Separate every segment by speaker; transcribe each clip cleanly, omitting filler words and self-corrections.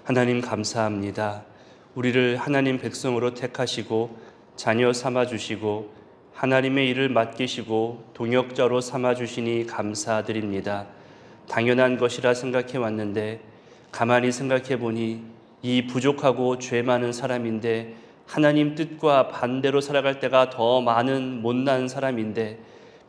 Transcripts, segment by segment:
Speaker 1: 하나님 감사합니다. 우리를 하나님 백성으로 택하시고 자녀 삼아주시고 하나님의 일을 맡기시고 동역자로 삼아주시니 감사드립니다. 당연한 것이라 생각해 왔는데 가만히 생각해 보니 이 부족하고 죄 많은 사람인데 하나님 뜻과 반대로 살아갈 때가 더 많은 못난 사람인데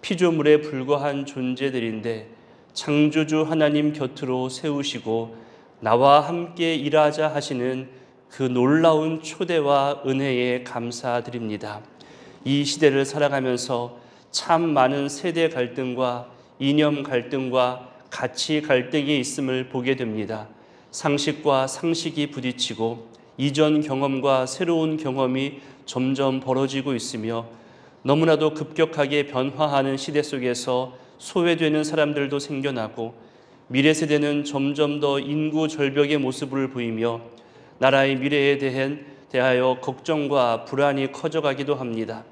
Speaker 1: 피조물에 불과한 존재들인데 창조주 하나님 곁으로 세우시고 나와 함께 일하자 하시는 그 놀라운 초대와 은혜에 감사드립니다. 이 시대를 살아가면서 참 많은 세대 갈등과 이념 갈등과 가치 갈등이 있음을 보게 됩니다. 상식과 상식이 부딪히고 이전 경험과 새로운 경험이 점점 벌어지고 있으며 너무나도 급격하게 변화하는 시대 속에서 소외되는 사람들도 생겨나고 미래 세대는 점점 더 인구 절벽의 모습을 보이며 나라의 미래에 대하여 걱정과 불안이 커져가기도 합니다.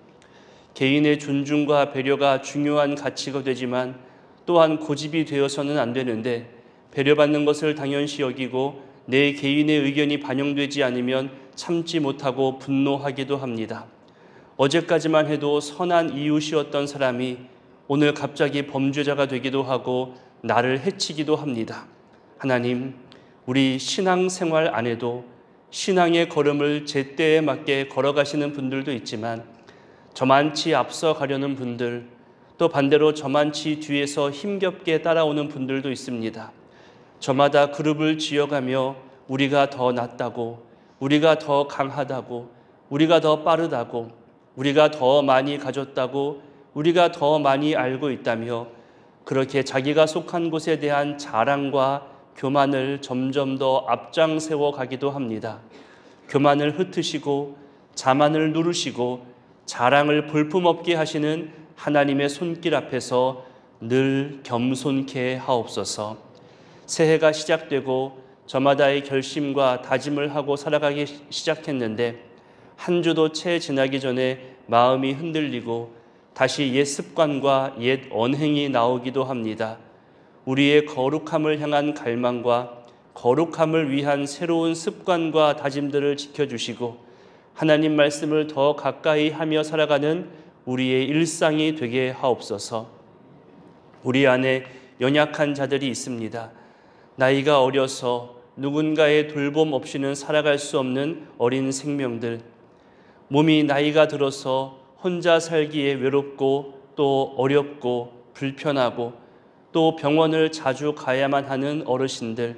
Speaker 1: 개인의 존중과 배려가 중요한 가치가 되지만 또한 고집이 되어서는 안 되는데 배려받는 것을 당연시 여기고 내 개인의 의견이 반영되지 않으면 참지 못하고 분노하기도 합니다. 어제까지만 해도 선한 이웃이었던 사람이 오늘 갑자기 범죄자가 되기도 하고 나를 해치기도 합니다. 하나님, 우리 신앙생활 안에도 신앙의 걸음을 제때에 맞게 걸어가시는 분들도 있지만 저만치 앞서 가려는 분들, 또 반대로 저만치 뒤에서 힘겹게 따라오는 분들도 있습니다. 저마다 그룹을 지어가며 우리가 더 낫다고, 우리가 더 강하다고, 우리가 더 빠르다고, 우리가 더 많이 가졌다고, 우리가 더 많이 알고 있다며 그렇게 자기가 속한 곳에 대한 자랑과 교만을 점점 더 앞장세워 가기도 합니다. 교만을 흩으시고 자만을 누르시고 자랑을 볼품없게 하시는 하나님의 손길 앞에서 늘 겸손케 하옵소서. 새해가 시작되고 저마다의 결심과 다짐을 하고 살아가기 시작했는데 한 주도 채 지나기 전에 마음이 흔들리고 다시 옛 습관과 옛 언행이 나오기도 합니다. 우리의 거룩함을 향한 갈망과 거룩함을 위한 새로운 습관과 다짐들을 지켜주시고 하나님 말씀을 더 가까이 하며 살아가는 우리의 일상이 되게 하옵소서. 우리 안에 연약한 자들이 있습니다. 나이가 어려서 누군가의 돌봄 없이는 살아갈 수 없는 어린 생명들, 몸이 나이가 들어서 혼자 살기에 외롭고 또 어렵고 불편하고 또 병원을 자주 가야만 하는 어르신들,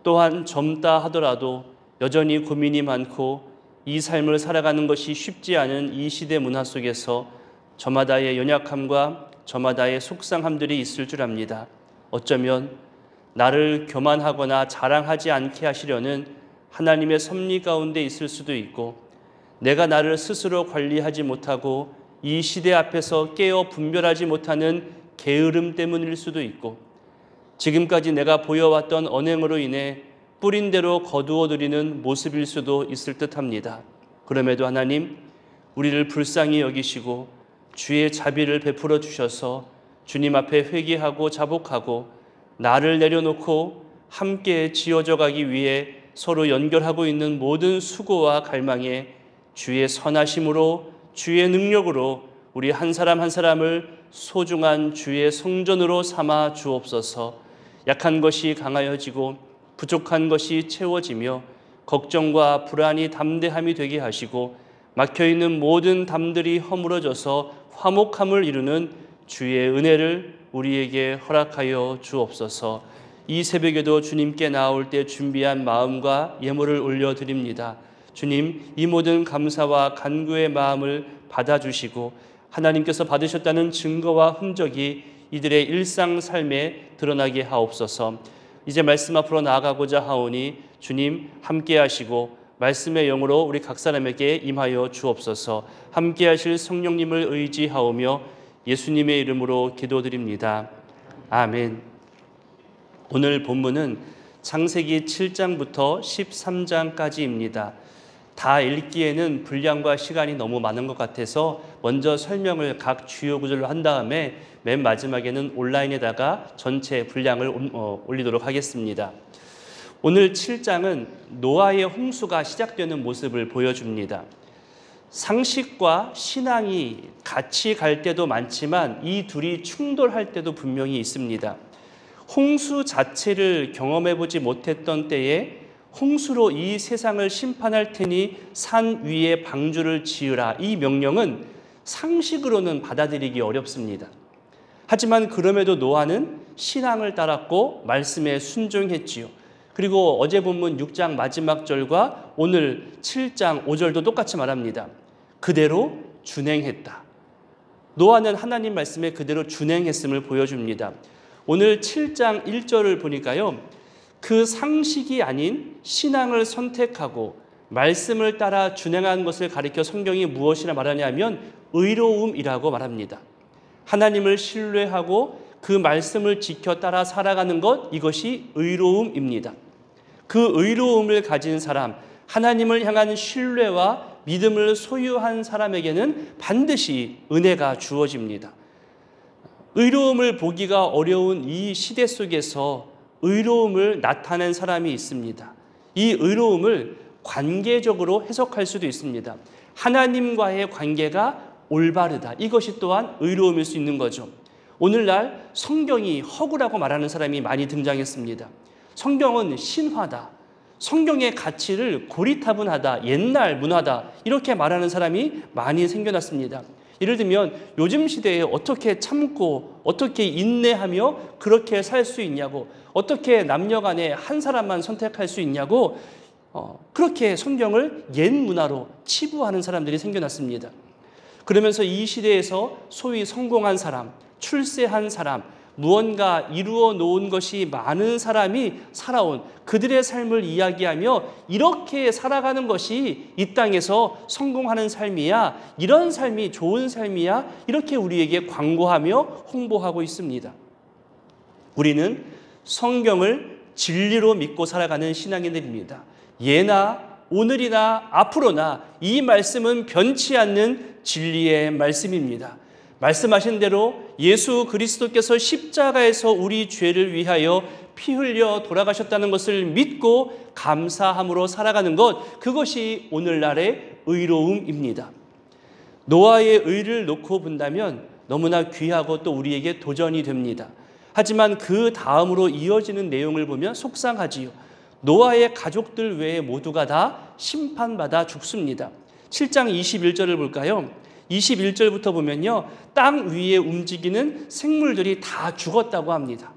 Speaker 1: 또한 젊다 하더라도 여전히 고민이 많고 이 삶을 살아가는 것이 쉽지 않은 이 시대 문화 속에서 저마다의 연약함과 저마다의 속상함들이 있을 줄 압니다. 어쩌면 나를 교만하거나 자랑하지 않게 하시려는 하나님의 섭리 가운데 있을 수도 있고 내가 나를 스스로 관리하지 못하고 이 시대 앞에서 깨어 분별하지 못하는 게으름 때문일 수도 있고 지금까지 내가 보여왔던 언행으로 인해 뿌린 대로 거두어들이는 모습일 수도 있을 듯합니다. 그럼에도 하나님, 우리를 불쌍히 여기시고 주의 자비를 베풀어 주셔서 주님 앞에 회개하고 자복하고 나를 내려놓고 함께 지어져 가기 위해 서로 연결하고 있는 모든 수고와 갈망에 주의 선하심으로 주의 능력으로 우리 한 사람 한 사람을 소중한 주의 성전으로 삼아 주옵소서. 약한 것이 강하여지고 부족한 것이 채워지며 걱정과 불안이 담대함이 되게 하시고 막혀있는 모든 담들이 허물어져서 화목함을 이루는 주의 은혜를 우리에게 허락하여 주옵소서. 이 새벽에도 주님께 나올 때 준비한 마음과 예물을 올려드립니다. 주님, 이 모든 감사와 간구의 마음을 받아주시고 하나님께서 받으셨다는 증거와 흔적이 이들의 일상 삶에 드러나게 하옵소서. 이제 말씀 앞으로 나아가고자 하오니 주님 함께 하시고 말씀의 영으로 우리 각 사람에게 임하여 주옵소서. 함께 하실 성령님을 의지하오며 예수님의 이름으로 기도드립니다. 아멘. 오늘 본문은 창세기 7장부터 13장까지입니다. 다 읽기에는 분량과 시간이 너무 많은 것 같아서 먼저 설명을 각 주요 구절로 한 다음에 맨 마지막에는 온라인에다가 전체 분량을 올리도록 하겠습니다. 오늘 7장은 노아의 홍수가 시작되는 모습을 보여줍니다. 상식과 신앙이 같이 갈 때도 많지만 이 둘이 충돌할 때도 분명히 있습니다. 홍수 자체를 경험해보지 못했던 때에 홍수로 이 세상을 심판할 테니 산 위에 방주를 지으라, 이 명령은 상식으로는 받아들이기 어렵습니다. 하지만 그럼에도 노아는 신앙을 따랐고 말씀에 순종했지요. 그리고 어제 본문 6장 마지막 절과 오늘 7장 5절도 똑같이 말합니다. 그대로 준행했다. 노아는 하나님 말씀에 그대로 준행했음을 보여줍니다. 오늘 7장 1절을 보니까요, 그 상식이 아닌 신앙을 선택하고 말씀을 따라 준행한 것을 가리켜 성경이 무엇이라 말하냐면 의로움이라고 말합니다. 하나님을 신뢰하고 그 말씀을 지켜 따라 살아가는 것, 이것이 의로움입니다. 그 의로움을 가진 사람, 하나님을 향한 신뢰와 믿음을 소유한 사람에게는 반드시 은혜가 주어집니다. 의로움을 보기가 어려운 이 시대 속에서 의로움을 나타낸 사람이 있습니다. 이 의로움을 관계적으로 해석할 수도 있습니다. 하나님과의 관계가 올바르다. 이것이 또한 의로움일 수 있는 거죠. 오늘날 성경이 허구라고 말하는 사람이 많이 등장했습니다. 성경은 신화다. 성경의 가치를 고리타분하다, 옛날 문화다, 이렇게 말하는 사람이 많이 생겨났습니다. 예를 들면 요즘 시대에 어떻게 참고 어떻게 인내하며 그렇게 살 수 있냐고, 어떻게 남녀 간에 한 사람만 선택할 수 있냐고, 그렇게 성경을 옛 문화로 치부하는 사람들이 생겨났습니다. 그러면서 이 시대에서 소위 성공한 사람, 출세한 사람, 무언가 이루어 놓은 것이 많은 사람이 살아온 그들의 삶을 이야기하며 이렇게 살아가는 것이 이 땅에서 성공하는 삶이야, 이런 삶이 좋은 삶이야, 이렇게 우리에게 광고하며 홍보하고 있습니다. 우리는 성경을 진리로 믿고 살아가는 신앙인들입니다. 예나 오늘이나 앞으로나 이 말씀은 변치 않는 진리의 말씀입니다. 말씀하신 대로 예수 그리스도께서 십자가에서 우리 죄를 위하여 피 흘려 돌아가셨다는 것을 믿고 감사함으로 살아가는 것, 그것이 오늘날의 의로움입니다. 노아의 의를 놓고 본다면 너무나 귀하고 또 우리에게 도전이 됩니다. 하지만 그 다음으로 이어지는 내용을 보면 속상하지요. 노아의 가족들 외에 모두가 다 심판받아 죽습니다. 7장 21절을 볼까요? 21절부터 보면요, 땅 위에 움직이는 생물들이 다 죽었다고 합니다.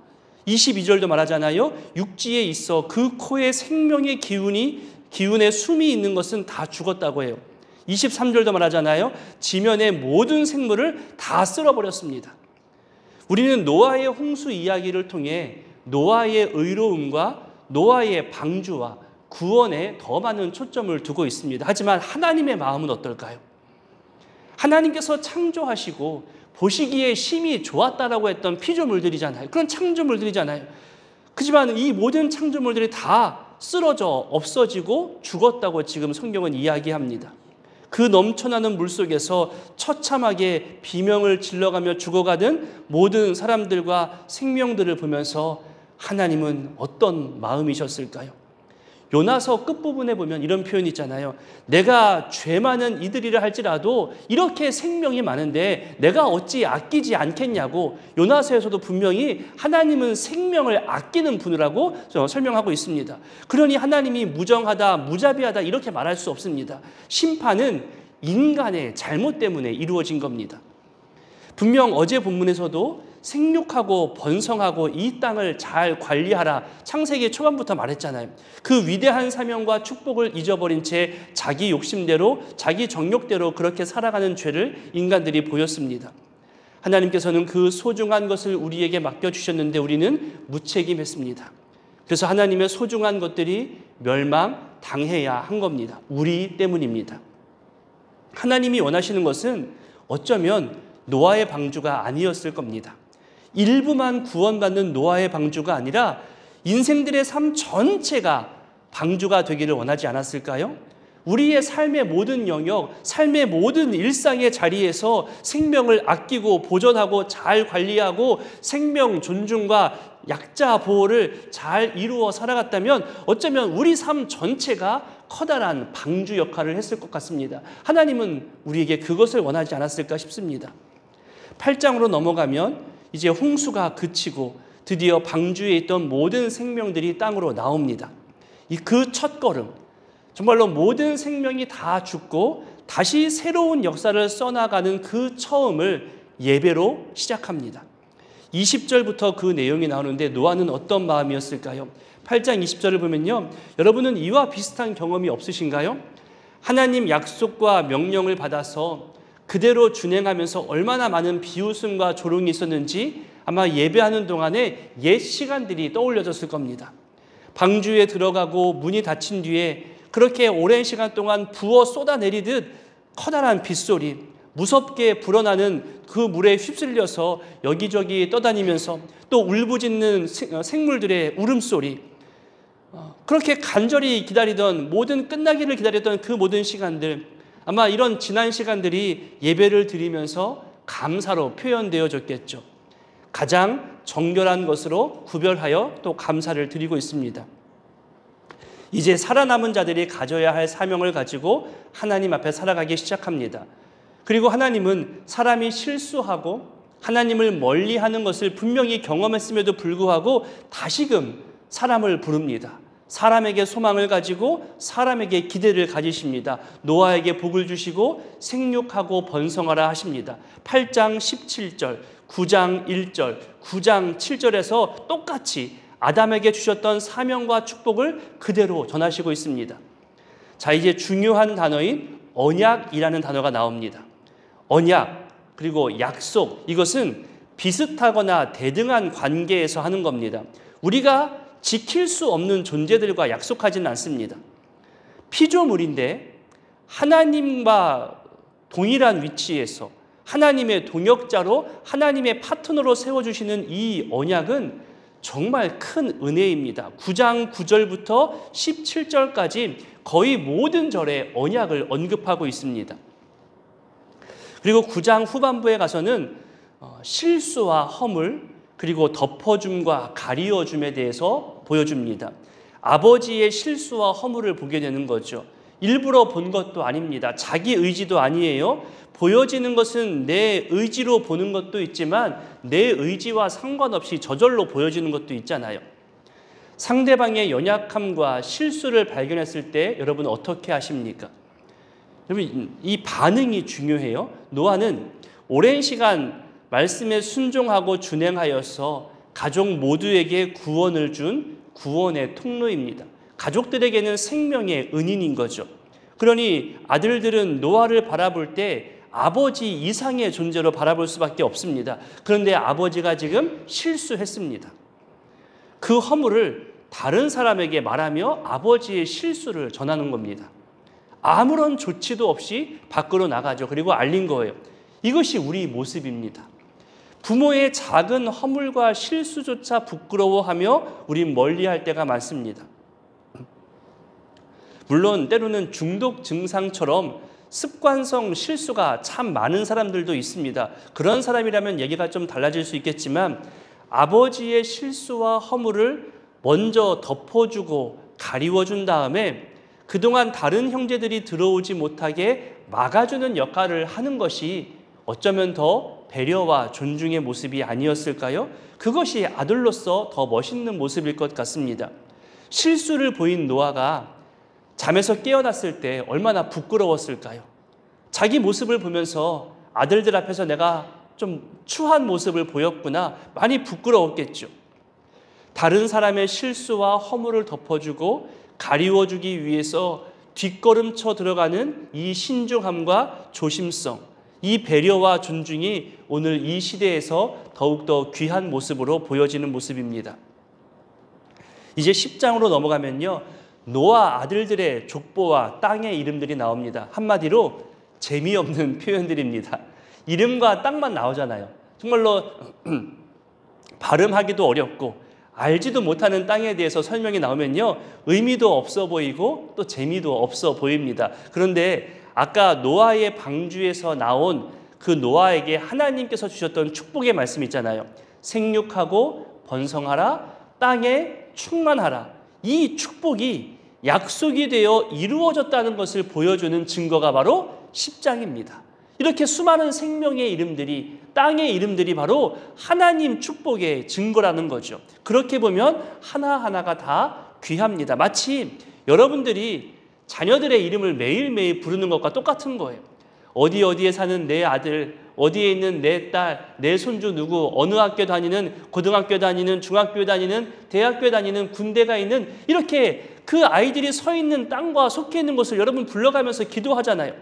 Speaker 1: 22절도 말하잖아요. 육지에 있어 그 코에 생명의 기운의 숨이 있는 것은 다 죽었다고 해요. 23절도 말하잖아요. 지면의 모든 생물을 다 쓸어버렸습니다. 우리는 노아의 홍수 이야기를 통해 노아의 의로움과 노아의 방주와 구원에 더 많은 초점을 두고 있습니다. 하지만 하나님의 마음은 어떨까요? 하나님께서 창조하시고 보시기에 심히 좋았다라고 했던 피조물들이잖아요. 그런 창조물들이잖아요. 그렇지만 이 모든 창조물들이 다 쓰러져 없어지고 죽었다고 지금 성경은 이야기합니다. 그 넘쳐나는 물속에서 처참하게 비명을 질러가며 죽어가는 모든 사람들과 생명들을 보면서 하나님은 어떤 마음이셨을까요? 요나서 끝부분에 보면 이런 표현이 있잖아요. 내가 죄 많은 이들이라 할지라도 이렇게 생명이 많은데 내가 어찌 아끼지 않겠냐고, 요나서에서도 분명히 하나님은 생명을 아끼는 분이라고 설명하고 있습니다. 그러니 하나님이 무정하다, 무자비하다 이렇게 말할 수 없습니다. 심판은 인간의 잘못 때문에 이루어진 겁니다. 분명 어제 본문에서도 생육하고 번성하고 이 땅을 잘 관리하라, 창세기 초반부터 말했잖아요. 그 위대한 사명과 축복을 잊어버린 채 자기 욕심대로 자기 정욕대로 그렇게 살아가는 죄를 인간들이 보였습니다. 하나님께서는 그 소중한 것을 우리에게 맡겨주셨는데 우리는 무책임했습니다. 그래서 하나님의 소중한 것들이 멸망당해야 한 겁니다. 우리 때문입니다. 하나님이 원하시는 것은 어쩌면 노아의 방주가 아니었을 겁니다. 일부만 구원받는 노아의 방주가 아니라 인생들의 삶 전체가 방주가 되기를 원하지 않았을까요? 우리의 삶의 모든 영역, 삶의 모든 일상의 자리에서 생명을 아끼고 보존하고 잘 관리하고 생명 존중과 약자 보호를 잘 이루어 살아갔다면 어쩌면 우리 삶 전체가 커다란 방주 역할을 했을 것 같습니다. 하나님은 우리에게 그것을 원하지 않았을까 싶습니다. 8장으로 넘어가면 이제 홍수가 그치고 드디어 방주에 있던 모든 생명들이 땅으로 나옵니다. 그 첫걸음, 정말로 모든 생명이 다 죽고 다시 새로운 역사를 써나가는 그 처음을 예배로 시작합니다. 20절부터 그 내용이 나오는데 노아는 어떤 마음이었을까요? 8장 20절을 보면요, 여러분은 이와 비슷한 경험이 없으신가요? 하나님 약속과 명령을 받아서 그대로 준행하면서 얼마나 많은 비웃음과 조롱이 있었는지 아마 예배하는 동안에 옛 시간들이 떠올려졌을 겁니다. 방주에 들어가고 문이 닫힌 뒤에 그렇게 오랜 시간 동안 부어 쏟아내리듯 커다란 빗소리, 무섭게 불어나는 그 물에 휩쓸려서 여기저기 떠다니면서 또 울부짖는 생물들의 울음소리, 그렇게 간절히 기다리던, 모든 끝나기를 기다렸던 그 모든 시간들, 아마 이런 지난 시간들이 예배를 드리면서 감사로 표현되어졌겠죠. 가장 정결한 것으로 구별하여 또 감사를 드리고 있습니다. 이제 살아남은 자들이 가져야 할 사명을 가지고 하나님 앞에 살아가기 시작합니다. 그리고 하나님은 사람이 실수하고 하나님을 멀리하는 것을 분명히 경험했음에도 불구하고 다시금 사람을 부릅니다. 사람에게 소망을 가지고 사람에게 기대를 가지십니다. 노아에게 복을 주시고 생육하고 번성하라 하십니다. 8장 17절, 9장 1절, 9장 7절에서 똑같이 아담에게 주셨던 사명과 축복을 그대로 전하시고 있습니다. 자, 이제 중요한 단어인 언약이라는 단어가 나옵니다. 언약, 그리고 약속, 이것은 비슷하거나 대등한 관계에서 하는 겁니다. 우리가 지킬 수 없는 존재들과 약속하지는 않습니다. 피조물인데 하나님과 동일한 위치에서 하나님의 동역자로, 하나님의 파트너로 세워주시는 이 언약은 정말 큰 은혜입니다. 9장 9절부터 17절까지 거의 모든 절에 언약을 언급하고 있습니다. 그리고 9장 후반부에 가서는 실수와 허물, 그리고 덮어줌과 가리워줌에 대해서 보여줍니다. 아버지의 실수와 허물을 보게 되는 거죠. 일부러 본 것도 아닙니다. 자기 의지도 아니에요. 보여지는 것은 내 의지로 보는 것도 있지만 내 의지와 상관없이 저절로 보여지는 것도 있잖아요. 상대방의 연약함과 실수를 발견했을 때 여러분 어떻게 하십니까? 여러분, 이 반응이 중요해요. 노아는 오랜 시간 말씀에 순종하고 준행하여서 가족 모두에게 구원을 준 구원의 통로입니다. 가족들에게는 생명의 은인인 거죠. 그러니 아들들은 노아를 바라볼 때 아버지 이상의 존재로 바라볼 수밖에 없습니다. 그런데 아버지가 지금 실수했습니다. 그 허물을 다른 사람에게 말하며 아버지의 실수를 전하는 겁니다. 아무런 조치도 없이 밖으로 나가죠. 그리고 알린 거예요. 이것이 우리 모습입니다. 부모의 작은 허물과 실수조차 부끄러워하며 우린 멀리할 때가 많습니다. 물론 때로는 중독 증상처럼 습관성 실수가 참 많은 사람들도 있습니다. 그런 사람이라면 얘기가 좀 달라질 수 있겠지만 아버지의 실수와 허물을 먼저 덮어주고 가리워준 다음에 그동안 다른 형제들이 들어오지 못하게 막아주는 역할을 하는 것이 어쩌면 더 배려와 존중의 모습이 아니었을까요? 그것이 아들로서 더 멋있는 모습일 것 같습니다. 실수를 보인 노아가 잠에서 깨어났을 때 얼마나 부끄러웠을까요? 자기 모습을 보면서 아들들 앞에서 내가 좀 추한 모습을 보였구나, 많이 부끄러웠겠죠. 다른 사람의 실수와 허물을 덮어주고 가리워주기 위해서 뒷걸음쳐 들어가는 이 신중함과 조심성, 이 배려와 존중이 오늘 이 시대에서 더욱더 귀한 모습으로 보여지는 모습입니다. 이제 10장으로 넘어가면요, 노아 아들들의 족보와 땅의 이름들이 나옵니다. 한마디로 재미없는 표현들입니다. 이름과 땅만 나오잖아요. 정말로 발음하기도 어렵고 알지도 못하는 땅에 대해서 설명이 나오면요, 의미도 없어 보이고 또 재미도 없어 보입니다. 그런데 아까 노아의 방주에서 나온 그 노아에게 하나님께서 주셨던 축복의 말씀 있잖아요. 생육하고 번성하라, 땅에 충만하라. 이 축복이 약속이 되어 이루어졌다는 것을 보여주는 증거가 바로 10장입니다. 이렇게 수많은 생명의 이름들이, 땅의 이름들이 바로 하나님 축복의 증거라는 거죠. 그렇게 보면 하나하나가 다 귀합니다. 마치 여러분들이 자녀들의 이름을 매일매일 부르는 것과 똑같은 거예요. 어디에 사는 내 아들, 어디에 있는 내 딸, 내 손주 누구, 어느 학교 다니는, 고등학교 다니는, 중학교 다니는, 대학교 다니는, 군대가 있는, 이렇게 그 아이들이 서 있는 땅과 속해 있는 곳을 여러분 불러가면서 기도하잖아요.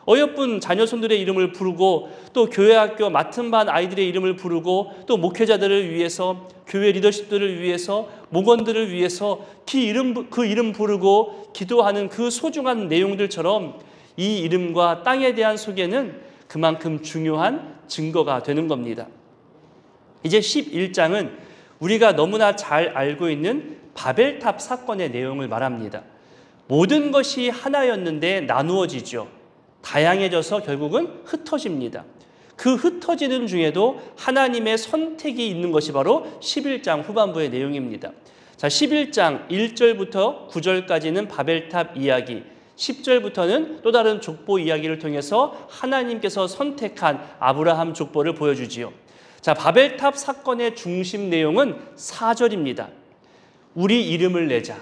Speaker 1: 어여쁜 자녀손들의 이름을 부르고, 또 교회 학교 맡은 반 아이들의 이름을 부르고, 또 목회자들을 위해서, 교회 리더십들을 위해서, 목원들을 위해서 그 이름 부르고 기도하는 그 소중한 내용들처럼 이 이름과 땅에 대한 소개는 그만큼 중요한 증거가 되는 겁니다. 이제 11장은 우리가 너무나 잘 알고 있는 바벨탑 사건의 내용을 말합니다. 모든 것이 하나였는데 나누어지죠. 다양해져서 결국은 흩어집니다. 그 흩어지는 중에도 하나님의 선택이 있는 것이 바로 11장 후반부의 내용입니다. 자, 11장 1절부터 9절까지는 바벨탑 이야기, 10절부터는 또 다른 족보 이야기를 통해서 하나님께서 선택한 아브라함 족보를 보여주지요. 자, 바벨탑 사건의 중심 내용은 4절입니다. 우리 이름을 내자,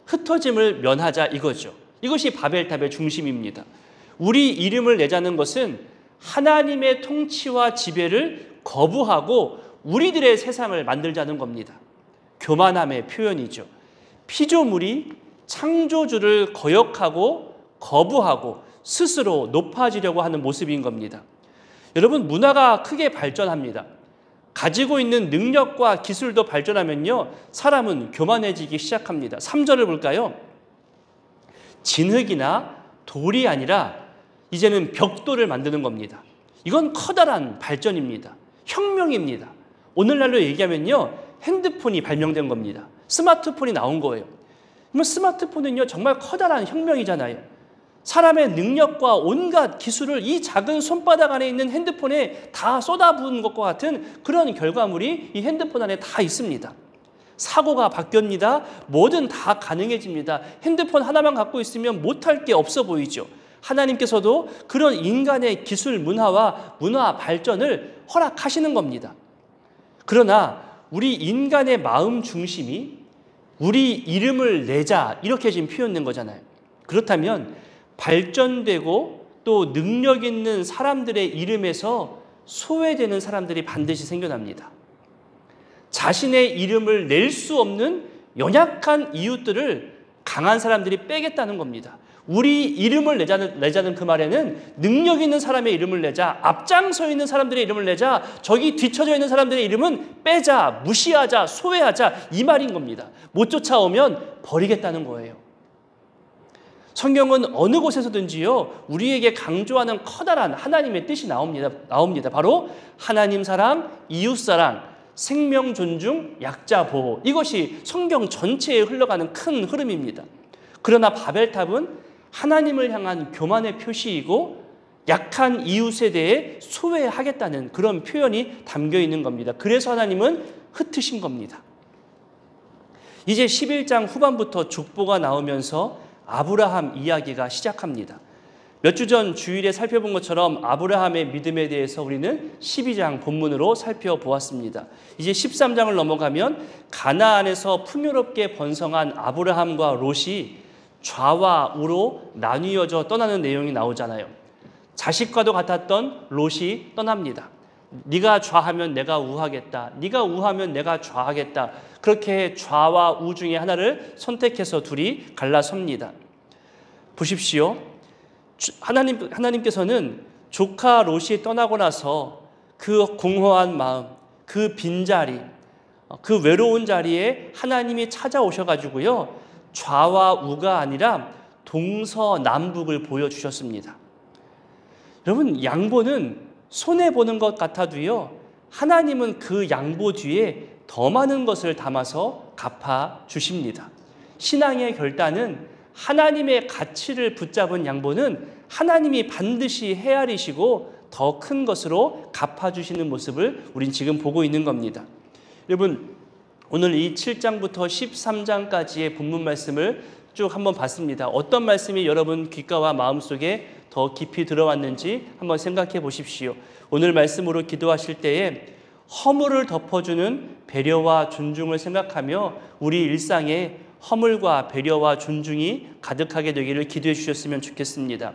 Speaker 1: 흩어짐을 면하자, 이거죠. 이것이 바벨탑의 중심입니다. 우리 이름을 내자는 것은 하나님의 통치와 지배를 거부하고 우리들의 세상을 만들자는 겁니다. 교만함의 표현이죠. 피조물이 창조주를 거역하고 거부하고 스스로 높아지려고 하는 모습인 겁니다. 여러분, 문화가 크게 발전합니다. 가지고 있는 능력과 기술도 발전하면요, 사람은 교만해지기 시작합니다. 3절을 볼까요? 진흙이나 돌이 아니라 이제는 벽돌을 만드는 겁니다. 이건 커다란 발전입니다. 혁명입니다. 오늘날로 얘기하면요, 핸드폰이 발명된 겁니다. 스마트폰이 나온 거예요. 그러면 스마트폰은요, 정말 커다란 혁명이잖아요. 사람의 능력과 온갖 기술을 이 작은 손바닥 안에 있는 핸드폰에 다 쏟아부은 것과 같은 그런 결과물이 이 핸드폰 안에 다 있습니다. 사고가 바뀝니다. 뭐든 다 가능해집니다. 핸드폰 하나만 갖고 있으면 못할 게 없어 보이죠. 하나님께서도 그런 인간의 기술 문화와 문화 발전을 허락하시는 겁니다. 그러나 우리 인간의 마음 중심이 우리 이름을 내자, 이렇게 지금 표현된 거잖아요. 그렇다면 발전되고 또 능력 있는 사람들의 이름에서 소외되는 사람들이 반드시 생겨납니다. 자신의 이름을 낼 수 없는 연약한 이웃들을 강한 사람들이 빼겠다는 겁니다. 우리 이름을 내자는 그 말에는 능력 있는 사람의 이름을 내자, 앞장서 있는 사람들의 이름을 내자, 저기 뒤처져 있는 사람들의 이름은 빼자, 무시하자, 소외하자, 이 말인 겁니다. 못 쫓아오면 버리겠다는 거예요. 성경은 어느 곳에서든지요, 우리에게 강조하는 커다란 하나님의 뜻이 나옵니다. 바로 하나님 사랑, 이웃 사랑, 생명 존중, 약자 보호. 이것이 성경 전체에 흘러가는 큰 흐름입니다. 그러나 바벨탑은 하나님을 향한 교만의 표시이고 약한 이웃에 대해 소외하겠다는 그런 표현이 담겨 있는 겁니다. 그래서 하나님은 흩으신 겁니다. 이제 11장 후반부터 족보가 나오면서 아브라함 이야기가 시작합니다. 몇 주 전 주일에 살펴본 것처럼 아브라함의 믿음에 대해서 우리는 12장 본문으로 살펴보았습니다. 이제 13장을 넘어가면 가나안에서 풍요롭게 번성한 아브라함과 롯이 좌와 우로 나뉘어져 떠나는 내용이 나오잖아요. 자식과도 같았던 롯이 떠납니다. 네가 좌하면 내가 우하겠다. 네가 우하면 내가 좌하겠다. 그렇게 좌와 우 중에 하나를 선택해서 둘이 갈라섭니다. 보십시오. 하나님께서는 조카 롯이 떠나고 나서 그 공허한 마음, 그 빈자리, 그 외로운 자리에 하나님이 찾아오셔가지고요, 좌와 우가 아니라 동서남북을 보여주셨습니다. 여러분, 양보는 손해보는 것 같아도요, 하나님은 그 양보 뒤에 더 많은 것을 담아서 갚아주십니다. 신앙의 결단은 하나님의 가치를 붙잡은 양보는 하나님이 반드시 헤아리시고 더 큰 것으로 갚아주시는 모습을 우린 지금 보고 있는 겁니다. 여러분, 오늘 이 7장부터 13장까지의 본문 말씀을 쭉 한번 봤습니다. 어떤 말씀이 여러분 귓가와 마음속에 더 깊이 들어왔는지 한번 생각해 보십시오. 오늘 말씀으로 기도하실 때에 허물을 덮어주는 배려와 존중을 생각하며 우리 일상에 허물과 배려와 존중이 가득하게 되기를 기도해 주셨으면 좋겠습니다.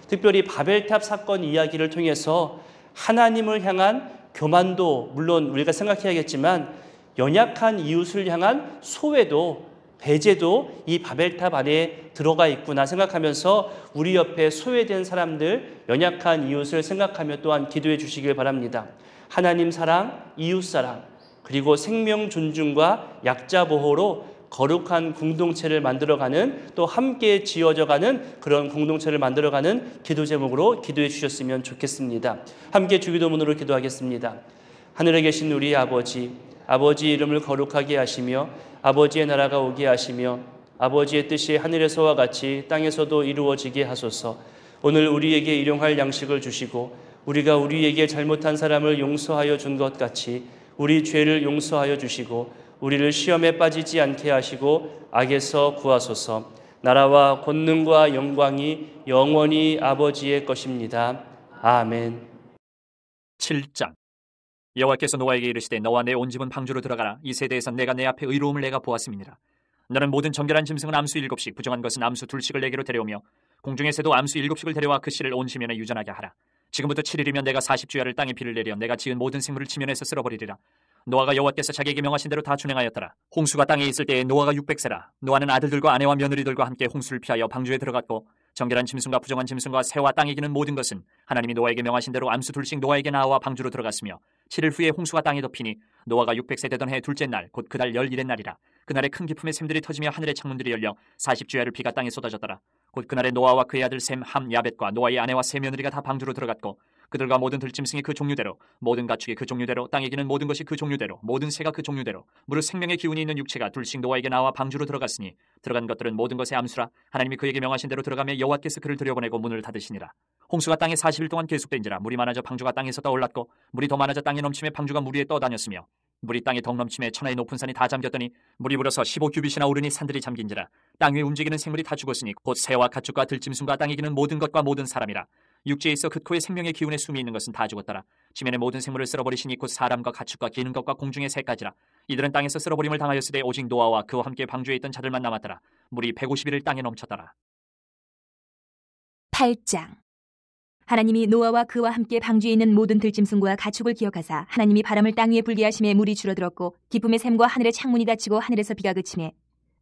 Speaker 1: 특별히 바벨탑 사건 이야기를 통해서 하나님을 향한 교만도 물론 우리가 생각해야겠지만 연약한 이웃을 향한 소외도 배제도 이 바벨탑 안에 들어가 있구나 생각하면서 우리 옆에 소외된 사람들, 연약한 이웃을 생각하며 또한 기도해 주시길 바랍니다. 하나님 사랑, 이웃 사랑, 그리고 생명 존중과 약자 보호로 거룩한 공동체를 만들어가는, 또 함께 지어져가는 그런 공동체를 만들어가는 기도 제목으로 기도해 주셨으면 좋겠습니다. 함께 주기도문으로 기도하겠습니다. 하늘에 계신 우리 아버지, 아버지 이름을 거룩하게 하시며 아버지의 나라가 오게 하시며 아버지의 뜻이 하늘에서와 같이 땅에서도 이루어지게 하소서. 오늘 우리에게 일용할 양식을 주시고 우리가 우리에게 잘못한 사람을 용서하여 준 것 같이 우리 죄를 용서하여 주시고 우리를 시험에 빠지지 않게 하시고 악에서 구하소서. 나라와 권능과 영광이 영원히 아버지의 것입니다. 아멘.
Speaker 2: 7장. 여호와께서 노아에게 이르시되 너와 내 온 집은 방주로 들어가라. 이 세대에서 내가 내 앞에 의로움을 내가 보았음이니라. 너는 모든 정결한 짐승은 암수 7씩, 부정한 것은 암수 2씩을 내게로 데려오며 공중의 새도 암수 7씩을 데려와 그 씨를 온 지면에 유전하게 하라. 지금부터 7일이면 내가 40주야를 땅에 비를 내려 내가 지은 모든 생물을 지면에서 쓸어버리리라. 노아가 여호와께서 자기에게 명하신 대로 다 준행하였더라. 홍수가 땅에 있을 때에 노아가 600세라. 노아는 아들들과 아내와 며느리들과 함께 홍수를 피하여 방주에 들어갔고 정결한 짐승과 부정한 짐승과 새와 땅에 기는 모든 것은 하나님이 노아에게 명하신 대로 암수 2씩 노아에게 나와 방주로 들어갔으며 7일 후에 홍수가 땅에 덮이니 노아가 600세 되던 해 둘째 날 곧 그달 11의 날이라. 그날에 큰 기품의 샘들이 터지며 하늘의 창문들이 열려 40주야를 비가 땅에 쏟아졌더라. 곧 그날에 노아와 그의 아들 셈, 함, 야벳과 노아의 아내와 세 며느리가 다 방주로 들어갔고 그들과 모든 들짐승이 그 종류대로, 모든 가축이 그 종류대로, 땅에 기는 모든 것이 그 종류대로, 모든 새가 그 종류대로, 무릇 생명의 기운이 있는 육체가 둘씩 노아에게 나와 방주로 들어갔으니 들어간 것들은 모든 것의 암수라. 하나님이 그에게 명하신 대로 들어가며 여호와께서 그를 들여보내고 문을 닫으시니라. 홍수가 땅에 40일 동안 계속된지라. 물이 많아져 방주가 땅에서 떠올랐고 물이 더 많아져 땅에 넘침에 방주가 물 위에 떠다녔으며 물이 땅에 덩 넘침에 천하의 높은 산이 다 잠겼더니 물이 불어서 15규빗이나 오르니 산들이 잠긴지라. 땅 위에 움직이는 생물이 다 죽었으니 곧 새와 가축과 들짐승과 땅에 기는 모든 것과 모든 사람이라. 육지에 있어 그 코에 생명의 기운에 숨이 있는 것은 다 죽었더라. 지면의 모든 생물을 쓸어버리시니 곧 사람과 가축과 기는 것과 공중의 새까지라. 이들은 땅에서 쓸어버림을 당하였으되 오직 노아와 그와 함께 방주에 있던 자들만 남았더라. 물이 150일을 땅에 넘쳤더라.
Speaker 3: 8장. 하나님이 노아와 그와 함께 방주에 있는 모든 들짐승과 가축을 기억하사 하나님이 바람을 땅 위에 불게 하심에 물이 줄어들었고 기쁨의 샘과 하늘의 창문이 닫히고 하늘에서 비가 그치매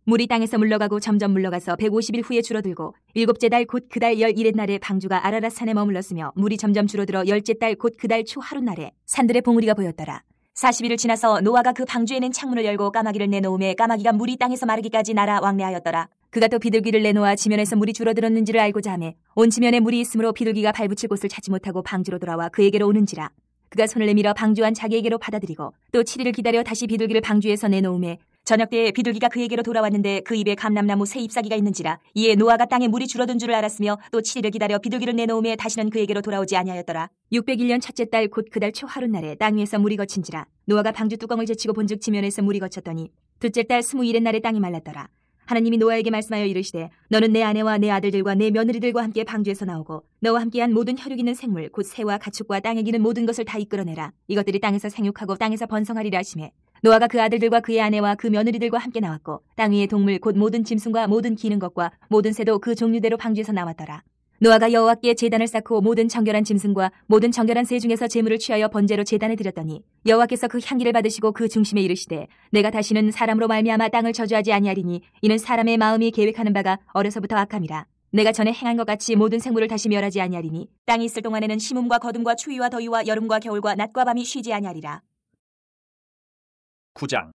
Speaker 3: 물이 땅에서 물러가고 점점 물러가서 150일 후에 줄어들고 일곱째 달 곧 그달 11의 날에 방주가 아라랏 산에 머물렀으며 물이 점점 줄어들어 열째 달 곧 그달 초 하룻날에 산들의 봉우리가 보였더라. 40일을 지나서 노아가 그 방주에 는 창문을 열고 까마귀를 내놓음에 까마귀가 물이 땅에서 마르기까지 날아 왕래하였더라. 그가 또 비둘기를 내놓아 지면에서 물이 줄어들었는지를 알고자 하매 온 지면에 물이 있으므로 비둘기가 발붙일 곳을 찾지 못하고 방주로 돌아와 그에게로 오는지라. 그가 손을 내밀어 방주 안 자기에게로 받아들이고 또 7일을 기다려 다시 비둘기를 방주에서 내놓음에 저녁 때에 비둘기가 그에게로 돌아왔는데 그 입에 감람나무 새 잎사귀가 있는지라. 이에 노아가 땅에 물이 줄어든 줄을 알았으며 또 7일을 기다려 비둘기를 내놓음에 다시는 그에게로 돌아오지 아니하였더라. 601년 첫째 달 곧 그달 초 하룻날에 땅 위에서 물이 거친지라. 노아가 방주 뚜껑을 제치고 본즉 지면에서 물이 거쳤더니 둘째 달 21의 날에 땅이 말랐더라. 하나님이 노아에게 말씀하여 이르시되 너는 내 아내와 내 아들들과 내 며느리들과 함께 방주에서 나오고 너와 함께한 모든 혈육 있는 생물 곧 새와 가축과 땅에 기는 모든 것을 다 이끌어내라. 이것들이 땅에서 생육하고 땅에서 번성하리라 하시매 노아가 그 아들들과 그의 아내와 그 며느리들과 함께 나왔고 땅 위의 동물 곧 모든 짐승과 모든 기는 것과 모든 새도 그 종류대로 방주에서 나왔더라. 노아가 여호와께 제단을 쌓고 모든 정결한 짐승과 모든 정결한 새 중에서 제물을 취하여 번제로 제단에 드렸더니 여호와께서 그 향기를 받으시고 그 중심에 이르시되 내가 다시는 사람으로 말미암아 땅을 저주하지 아니하리니 이는 사람의 마음이 계획하는 바가 어려서부터 악함이라. 내가 전에 행한 것 같이 모든 생물을 다시 멸하지 아니하리니 땅이 있을 동안에는 심음과 거둠과 추위와 더위와 여름과 겨울과 낮과 밤이 쉬지 아니하리라.
Speaker 2: 9장.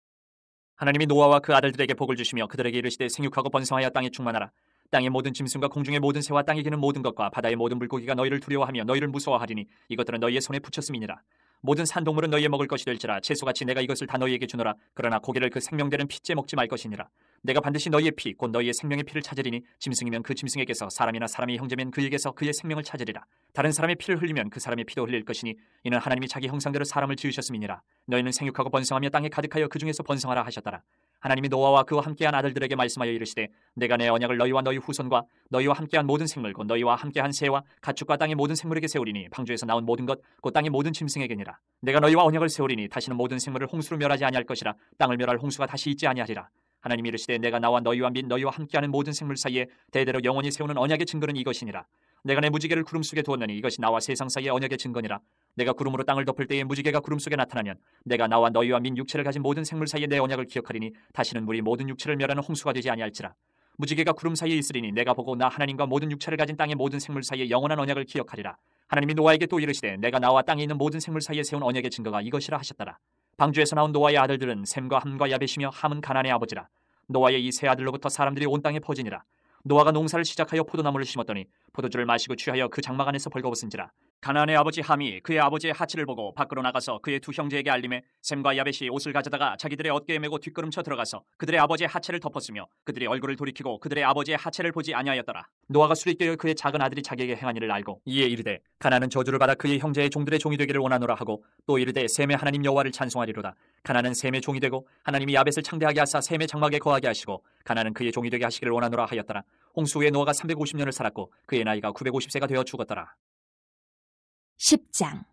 Speaker 2: 하나님이 노아와 그 아들들에게 복을 주시며 그들에게 이르시되 생육하고 번성하여 땅에 충만하라. 땅의 모든 짐승과 공중의 모든 새와 땅에 기는 모든 것과 바다의 모든 물고기가 너희를 두려워하며 너희를 무서워하리니 이것들은 너희의 손에 붙였음이니라. 모든 산동물은 너희의 먹을 것이 될지라. 채소같이 내가 이것을 다 너희에게 주노라. 그러나 고기를 그 생명되는 피째 먹지 말 것이니라. 내가 반드시 너희의 피 곧 너희의 생명의 피를 찾으리니 짐승이면 그 짐승에게서 사람이나 사람의 형제면 그에게서 그의 생명을 찾으리라. 다른 사람의 피를 흘리면 그 사람의 피도 흘릴 것이니 이는 하나님이 자기 형상대로 사람을 지으셨음이니라. 너희는 생육하고 번성하며 땅에 가득하여 그 중에서 번성하라 하셨더라. 하나님이 노아와 그와 함께한 아들들에게 말씀하여 이르시되 내가 내 언약을 너희와 너희 후손과 너희와 함께한 모든 생물 곧 너희와 함께한 새와 가축과 땅의 모든 생물에게 세우리니 방주에서 나온 모든 것 곧 땅의 모든 짐승에게니라. 내가 너희와 언약을 세우리니 다시는 모든 생물을 홍수로 멸하지 아니할 것이라. 땅을 멸할 홍수가 다시 있지 아니하리라. 하나님이 이르시되 내가 나와 너희와 및 너희와 함께하는 모든 생물 사이에 대대로 영원히 세우는 언약의 증거는 이것이니라. 내가 내 무지개를 구름 속에 두었느니 이것이 나와 세상 사이의 언약의 증거니라. 내가 구름으로 땅을 덮을 때에 무지개가 구름 속에 나타나면 내가 나와 너희와 민 육체를 가진 모든 생물 사이에 내 언약을 기억하리니 다시는 물이 모든 육체를 멸하는 홍수가 되지 아니할지라. 무지개가 구름 사이에 있으리니 내가 보고 나 하나님과 모든 육체를 가진 땅의 모든 생물 사이에 영원한 언약을 기억하리라. 하나님이 노아에게 또 이르시되 내가 나와 땅에 있는 모든 생물 사이에 세운 언약의 증거가 이것이라 하셨더라. 방주에서 나온 노아의 아들들은 셈과 함과 야벳이며 함은 가나안의 아버지라. 노아의 이 세 아들로부터 사람들이 온 땅에 퍼지니라. 노아가 농사를 시작하여 포도나무를 심었더니 포도주를 마시고 취하여 그 장막 안에서 벌거벗은지라. 가나안의 아버지 함이 그의 아버지의 하치를 보고 밖으로 나가서 그의 두 형제에게 알림해 셈과 야벳이 옷을 가져다가 자기들의 어깨에 메고 뒷걸음쳐 들어가서 그들의 아버지의 하체를 덮었으며 그들이 얼굴을 돌이키고 그들의 아버지의 하체를 보지 아니하였더라. 노아가 술이 깨어 그의 작은 아들이 자기에게 행한 일을 알고 이에 이르되 가나안은 저주를 받아 그의 형제의 종들의 종이 되기를 원하노라 하고 또 이르되 셈의 하나님 여호와를 찬송하리로다. 가나안은 셈의 종이 되고 하나님이 야벳을 창대하게 하사 셈의 장막에 거하게 하시고 가나안은 그의 종이 되게 하시기를 원하노라 하였더라. 홍수 후에 노아가 350년을 살았고 그의 나이가 950세가 되어 죽었더라.
Speaker 3: 10장.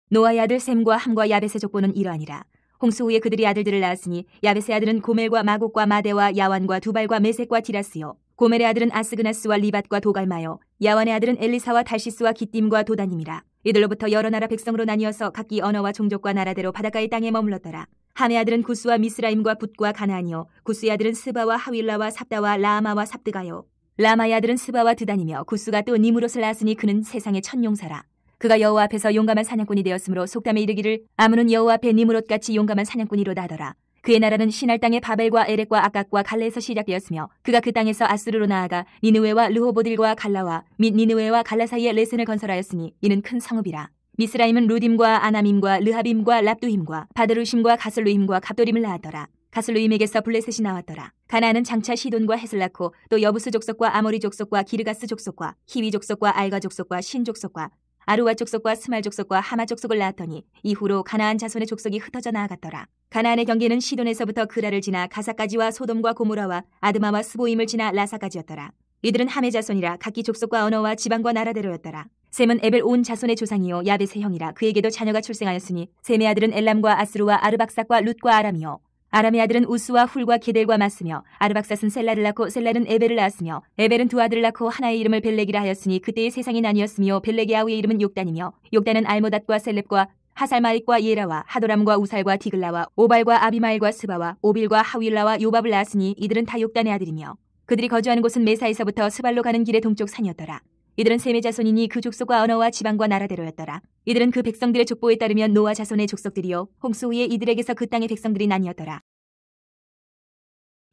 Speaker 3: 노아의 아들 셈과 함과 야벳의 족보는 이러하니라. 홍수 후에 그들이 아들들을 낳았으니 야벳의 아들은 고멜과 마곡과 마대와 야완과 두발과 메섹과 디라스요. 고멜의 아들은 아스그나스와 리밧과 도갈마요. 야완의 아들은 엘리사와 달시스와 기띔과 도다님이라. 이들로부터 여러 나라 백성으로 나뉘어서 각기 언어와 종족과 나라대로 바닷가의 땅에 머물렀더라. 함의 아들은 구스와 미스라임과 붓과 가나안이요. 구스의 아들은 스바와 하윌라와 삽다와 라마와 삽드가요. 라마의 아들은 스바와 드단이며 구스가 또 니무롯을 낳았으니 그는 세상의 첫 용사라. 그가 여호와 앞에서 용감한 사냥꾼이 되었으므로 속담에 이르기를 아문은 여호와 앞에 니무롯같이 용감한 사냥꾼이로다 하더라. 그의 나라는 시날 땅의 바벨과 에렉과 아각과 갈레에서 시작되었으며 그가 그 땅에서 아수르로 나아가 니느웨와 르호보딜과 갈라와 및 니느웨와 갈라 사이에 레센을 건설하였으니 이는 큰 성읍이라. 미스라임은 루딤과 아나밈과 르하빔과 랍두힘과 바드루심과 가슬루힘과 갑도림을 낳았더라. 가슬루임에게서 블레셋이 나왔더라. 가나안은 장차 시돈과 헷을 낳고 또 여부스 족속과 아모리 족속과 기르가스 족속과 히위 족속과 알가 족속과 신 족속과 아루와 족속과 스말 족속과 하마 족속을 낳았더니 이후로 가나안 자손의 족속이 흩어져 나아갔더라. 가나안의 경계는 시돈에서부터 그라를 지나 가사까지와 소돔과 고모라와 아드마와 스보임을 지나 라사까지였더라. 이들은 함의 자손이라 각기 족속과 언어와 지방과 나라대로였더라. 셈은 에벨 온 자손의 조상이요 야벳의 형이라. 그에게도 자녀가 출생하였으니 셈의 아들은 엘람과 아스루와 아르박삭과 룻과 아람이요. 아람의 아들은 우스와 훌과 게델과 맞으며 아르박삿은 셀라를 낳고 셀라는 에벨을 낳았으며 에벨은 두 아들을 낳고 하나의 이름을 벨렉이라 하였으니 그때의 세상이 나뉘었으며 벨렉의 아우의 이름은 욕단이며 욕단은 알모닷과 셀렙과 하살마익과 예라와 하도람과 우살과 디글라와 오발과 아비마일과 스바와 오빌과 하윌라와 요밥을 낳았으니 이들은 다 욕단의 아들이며 그들이 거주하는 곳은 메사에서부터 스발로 가는 길의 동쪽 산이었더라. 이들은 셈의 자손이니 그 족속과 언어와 지방과 나라대로였더라. 이들은 그 백성들의 족보에 따르면 노아 자손의 족속들이요 홍수 후에 이들에게서 그 땅의 백성들이 나뉘었더라.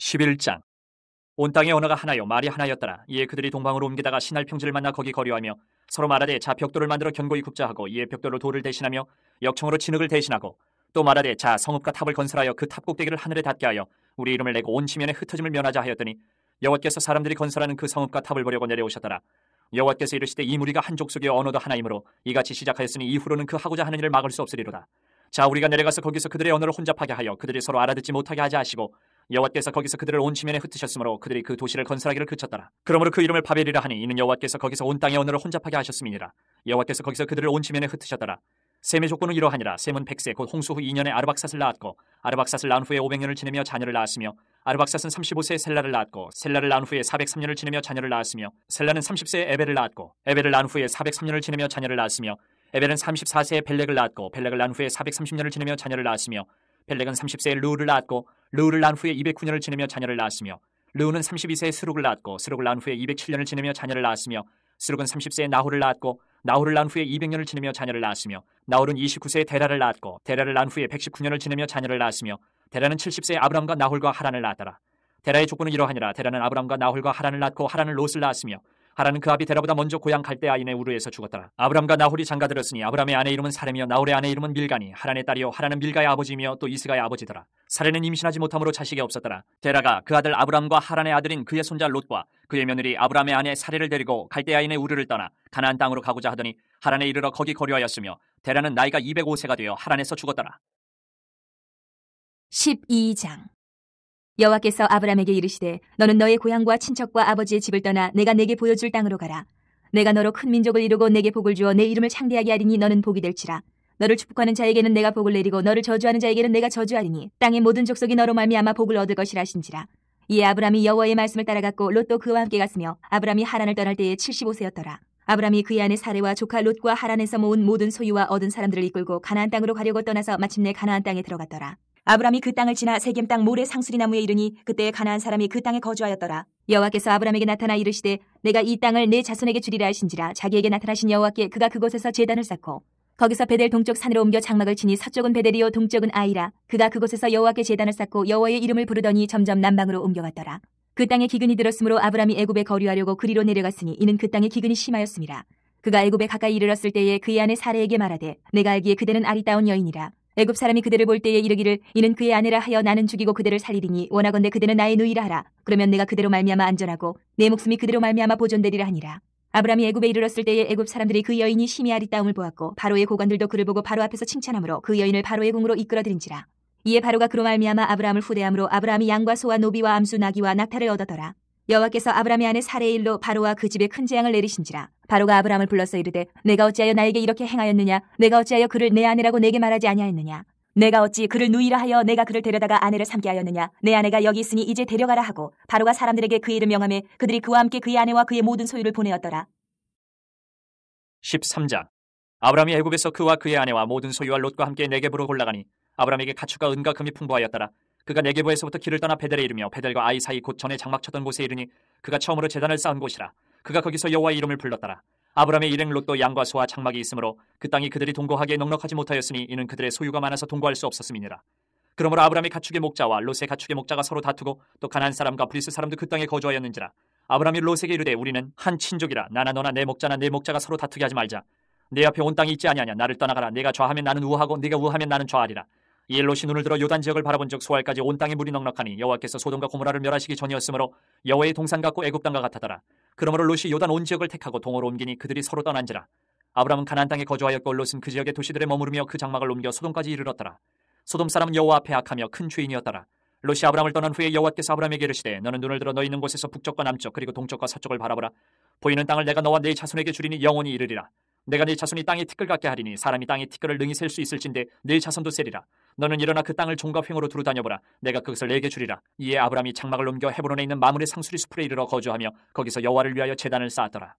Speaker 2: 11장. 온 땅의 언어가 하나요 말이 하나였더라. 이에 그들이 동방으로 옮기다가 신할 평지를 만나 거기 거류하며 서로 말하되 자 벽돌을 만들어 견고히 굽자 하고 이에 벽돌로 돌을 대신하며 역청으로 진흙을 대신하고 또 말하되 자 성읍과 탑을 건설하여 그 탑 꼭대기를 하늘에 닿게 하여 우리 이름을 내고 온 지면에 흩어짐을 면하자 하였더니 여호와께서 사람들이 건설하는 그 성읍과 탑을 보려고 내려오셨더라. 여호와께서 이르시되 이 무리가 한 족속이요 언어도 하나이므로 이같이 시작하였으니 이후로는 그 하고자 하는 일을 막을 수 없으리로다. 자 우리가 내려가서 거기서 그들의 언어를 혼잡하게 하여 그들이 서로 알아듣지 못하게 하자 하시고 여호와께서 거기서 그들을 온 지면에 흩으셨으므로 그들이 그 도시를 건설하기를 그쳤더라. 그러므로 그 이름을 바벨이라 하니 이는 여호와께서 거기서 온 땅의 언어를 혼잡하게 하셨음이니라. 여호와께서 거기서 그들을 온 지면에 흩으셨더라. 셈의 족보는 이러하니라. 셈은 100세 곧 홍수 후 2년에 아르박삿을 낳았고 아르박삿을 낳은 후에 500년을 지내며 자녀를 낳았으며 아르박삿은 35세에 셀라를 낳았고 셀라를 낳은 후에 403년을 지내며 자녀를 낳았으며 셀라는 30세에 에벨을 낳았고 에벨을 낳은 후에 403년을 지내며 자녀를 낳았으며 에벨은 34세에 벨렉을 낳았고 벨렉을 낳은 후에 430년을 지내며 자녀를 낳았으며 벨렉은 30세에 르우를 낳았고 르우를 낳은 후에 209년을 지내며 자녀를 낳았으며 르우는 32세에 스룩을 낳았고 스룩을 낳은 후에 207년을 지내며 자녀를 낳았으며 스룩은 30세에 나홀을 낳았고 나홀을 낳은 후에 200년을 지내며 자녀를 낳았으며 나홀은 29세에 데라를 낳았고 데라를 낳은 후에 119년을 지내며 자녀를 낳았으며 데라는 70세에 아브람과 나홀과 하란을 낳았더라. 데라의 족보는 이러하니라. 데라는 아브람과 나홀과 하란을 낳고 하란은 롯을 낳았으며 하란은 그 아비 데라보다 먼저 고향 갈대아인의 우르에서 죽었더라. 아브람과 나홀이 장가들었으니 아브람의 아내 이름은 사레며 나홀의 아내 이름은 밀가니 하란의 딸이요 하란은 밀가의 아버지이며 또 이스가의 아버지더라. 사레는 임신하지 못함으로 자식이 없었더라. 데라가 그 아들 아브람과 하란의 아들인 그의 손자 롯과 그의 며느리 아브람의 아내 사레를 데리고 갈대아인의 우르를 떠나 가나안 땅으로 가고자 하더니 하란에 이르러 거기 거류하였으며 데라는 나이가 205세가 되어 하란에서 죽었더라.
Speaker 3: 12장. 여호와께서 아브람에게 이르시되 너는 너의 고향과 친척과 아버지의 집을 떠나 내가 내게 보여줄 땅으로 가라. 내가 너로 큰 민족을 이루고 내게 복을 주어 내 이름을 창대하게 하리니 너는 복이 될지라. 너를 축복하는 자에게는 내가 복을 내리고 너를 저주하는 자에게는 내가 저주하리니 땅의 모든 족속이 너로 말미암아 복을 얻을 것이라 하신지라. 이에 아브람이 여호와의 말씀을 따라갔고 롯도 그와 함께 갔으며 아브람이 하란을 떠날 때에 75세였더라. 아브람이 그의 아내 사레와 조카 롯과 하란에서 모은 모든 소유와 얻은 사람들을 이끌고 가나안 땅으로 가려고 떠나서 마침내 가나안 땅에 들어갔더라. 아브람이 그 땅을 지나 세겜 땅 모레 상수리 나무에 이르니 그때 가나안 사람이 그 땅에 거주하였더라. 여호와께서 아브람에게 나타나 이르시되 내가 이 땅을 내 자손에게 주리라 하신지라. 자기에게 나타나신 여호와께 그가 그곳에서 제단을 쌓고 거기서 베델 동쪽 산으로 옮겨 장막을 치니 서쪽은 베델이요 동쪽은 아이라. 그가 그곳에서 여호와께 제단을 쌓고 여호와의 이름을 부르더니 점점 남방으로 옮겨갔더라. 그 땅에 기근이 들었으므로 아브람이 애굽에 거류하려고 그리로 내려갔으니 이는 그 땅에 기근이 심하였음이라. 그가 애굽에 가까이 이르렀을 때에 그의 아내 사레에게 말하되 내가 알기에 그대는 아리따운 여인이라. 애굽 사람이 그대를 볼 때에 이르기를 이는 그의 아내라 하여 나는 죽이고 그대를 살리리니 원하건대 그대는 나의 누이라 하라. 그러면 내가 그대로 말미암아 안전하고 내 목숨이 그대로 말미암아 보존되리라 하니라. 아브람이 애굽에 이르렀을 때에 애굽 사람들이 그 여인이 심히 아리따움을 보았고 바로의 고관들도 그를 보고 바로 앞에서 칭찬하므로 그 여인을 바로의 궁으로 이끌어들인지라. 이에 바로가 그로 말미암아 아브람을 후대함으로 아브람이 양과 소와 노비와 암수 나귀와 낙타를 얻었더라. 여호와께서 아브람의 아내 사레의 일로 바로와 그 집에 큰 재앙을 내리신지라. 바로가 아브람을 불러서 이르되 내가 어찌하여 나에게 이렇게 행하였느냐. 내가 어찌하여 그를 내 아내라고 내게 말하지 아니하였느냐. 내가 어찌 그를 누이라 하여 내가 그를 데려다가 아내를 삼게 하였느냐. 내 아내가 여기 있으니 이제 데려가라 하고 바로가 사람들에게 그의 이름 명하매 그들이 그와 함께 그의 아내와 그의 모든 소유를 보내었더라.
Speaker 2: 13장. 아브람이 애굽에서 그와 그의 아내와 모든 소유와 롯과 함께 네게부로 올라가니 아브람에게 가축과 은과 금이 풍부하였더라. 그가 네게부에서부터 길을 떠나 베델에 이르며 베델과 아이 사이 곧 전에 장막 쳤던 곳에 이르니 그가 처음으로 제단을 쌓은 곳이라. 그가 거기서 여호와의 이름을 불렀더라. 아브람의 일행 롯도 양과 소와 장막이 있으므로 그 땅이 그들이 동거하기에 넉넉하지 못하였으니 이는 그들의 소유가 많아서 동거할 수 없었음이니라. 그러므로 아브람의 가축의 목자와 롯의 가축의 목자가 서로 다투고 또 가나안 사람과 브리스 사람도 그 땅에 거주하였는지라. 아브람이 롯에게 이르되 우리는 한 친족이라 나나 너나 내 목자나 내 목자가 서로 다투게 하지 말자. 내 앞에 온 땅이 있지 아니하냐. 나를 떠나가라. 내가 좌하면 나는 우하고 네가 우하면 나는 좌하리라. 이에 롯이 눈을 들어 요단 지역을 바라본 적 소알까지 온 땅에 물이 넉넉하니 여호와께서 소돔과 고모라를 멸하시기 전이었으므로 여호와의 동산 같고 애굽 땅과 같았더라. 그러므로 롯이 요단 온 지역을 택하고 동으로 옮기니 그들이 서로 떠난지라. 아브람은 가나안 땅에 거주하였고 롯은 그 지역의 도시들에 머무르며 그 장막을 옮겨 소돔까지 이르렀더라. 소돔 사람은 여호와 앞에 악하며 큰 죄인이었더라. 롯이 아브람을 떠난 후에 여호와께서 아브람에게 이르시되 너는 눈을 들어 너 있는 곳에서 북쪽과 남쪽 그리고 동쪽과 서쪽을 바라보라. 보이는 땅을 내가 너와 네 자손에게 주리니 영원히 이르리라. 내가 네 자손이 땅의 티끌 같게 하리니 사람이 땅의 티끌을 능히 셀 수 있을진데 네 자손도 세리라. 너는 일어나 그 땅을 종과 횡으로 두루 다녀보라. 내가 그것을 내게 주리라. 이에 아브람이 장막을 옮겨 헤브론에 있는 마므레 상수리 숲에 이르러 거주하며 거기서 여호와를 위하여 제단을 쌓았더라.